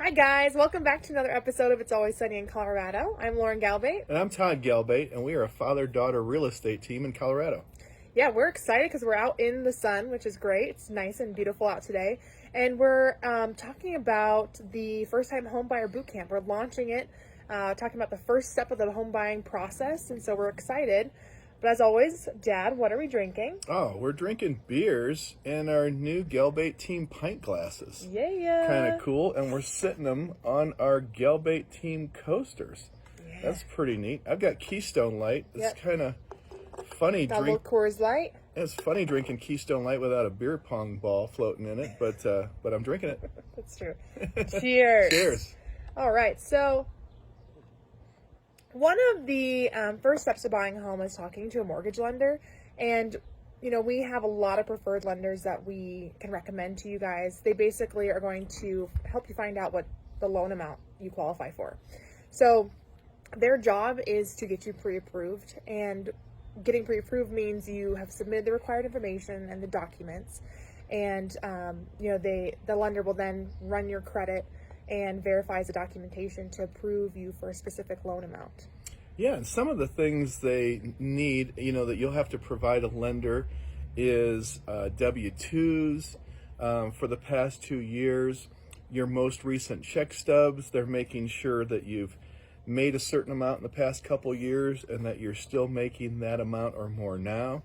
Hi guys, welcome back to another episode of It's Always Sunny in Colorado. I'm Lauren Galbate. And I'm Todd Galbate, and we are a father-daughter real estate team in Colorado. Yeah, we're excited because we're out in the sun, which is great. It's nice and beautiful out today. And we're talking about the first-time homebuyer bootcamp. We're launching it, talking about the first step of the home buying process, and so we're excited. But as always, Dad, what are we drinking? Oh, we're drinking beers in our new Galbate team pint glasses. Yeah. Kind of cool, and we're sitting them on our Galbate team coasters. Yeah. That's pretty neat. I've got Keystone Light. It's kind of funny. Got a little Coors Light. It's funny drinking Keystone Light without a beer pong ball floating in it, but I'm drinking it. That's true. Cheers. Cheers. All right, so one of the first steps to buying a home is talking to a mortgage lender. And, you know, we have a lot of preferred lenders that we can recommend to you guys. They basically are going to help you find out what the loan amount you qualify for. So their job is to get you pre-approved, and getting pre-approved means you have submitted the required information and the documents. And, you know, the lender will then run your credit and verifies the documentation to approve you for a specific loan amount. Yeah, and some of the things they need, you know, that you'll have to provide a lender is W-2s for the past 2 years, your most recent check stubs. They're making sure that you've made a certain amount in the past couple years and that you're still making that amount or more now.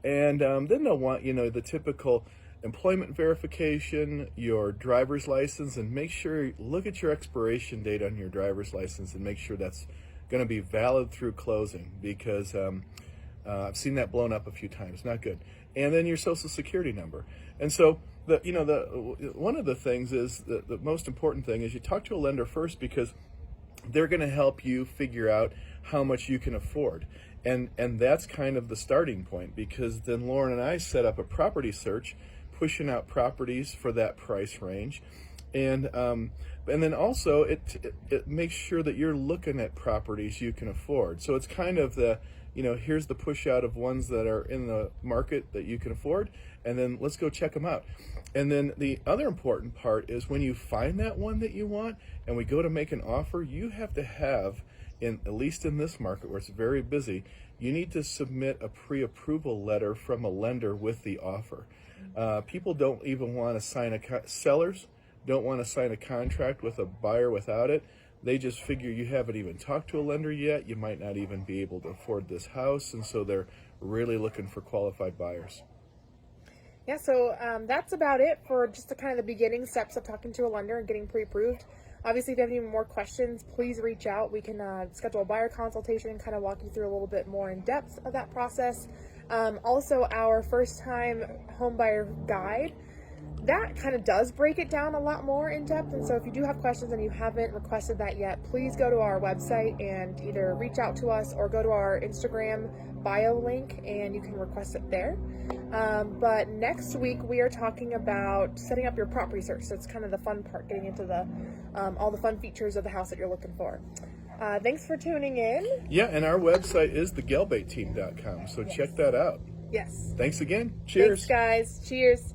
And then they'll want, you know, the typical employment verification, your driver's license, and make sure, look at your expiration date on your driver's license and make sure that's going to be valid through closing, because I've seen that blown up a few times. Not good. And then your social security number. And so one of the things is the most important thing is you talk to a lender first, because they're going to help you figure out how much you can afford. And that's kind of the starting point, because then Lauren and I set up a property search, pushing out properties for that price range. And then also it makes sure that you're looking at properties you can afford. So it's kind of the, you know, here's the push out of ones that are in the market that you can afford, and then let's go check them out. And then the other important part is when you find that one that you want and we go to make an offer, you have to have, at least in this market where it's very busy, you need to submit a pre-approval letter from a lender with the offer. People don't even want to sign sellers don't want to sign a contract with a buyer without it. They just figure you haven't even talked to a lender yet. You might not even be able to afford this house, and so they're really looking for qualified buyers. Yeah, so that's about it for just the kind of the beginning steps of talking to a lender and getting pre-approved. Obviously, if you have any more questions, please reach out. We can schedule a buyer consultation and kind of walk you through a little bit more in depth of that process. Also, our first-time homebuyer guide, that kind of does break it down a lot more in depth. And so if you do have questions and you haven't requested that yet, please go to our website and either reach out to us or go to our Instagram bio link and you can request it there. But next week we are talking about setting up your property search. So it's kind of the fun part, getting into the all the fun features of the house that you're looking for. Thanks for tuning in. Yeah, and our website is thegalbateteam.com, so check that out. Yes. Thanks again. Cheers. Thanks, guys. Cheers.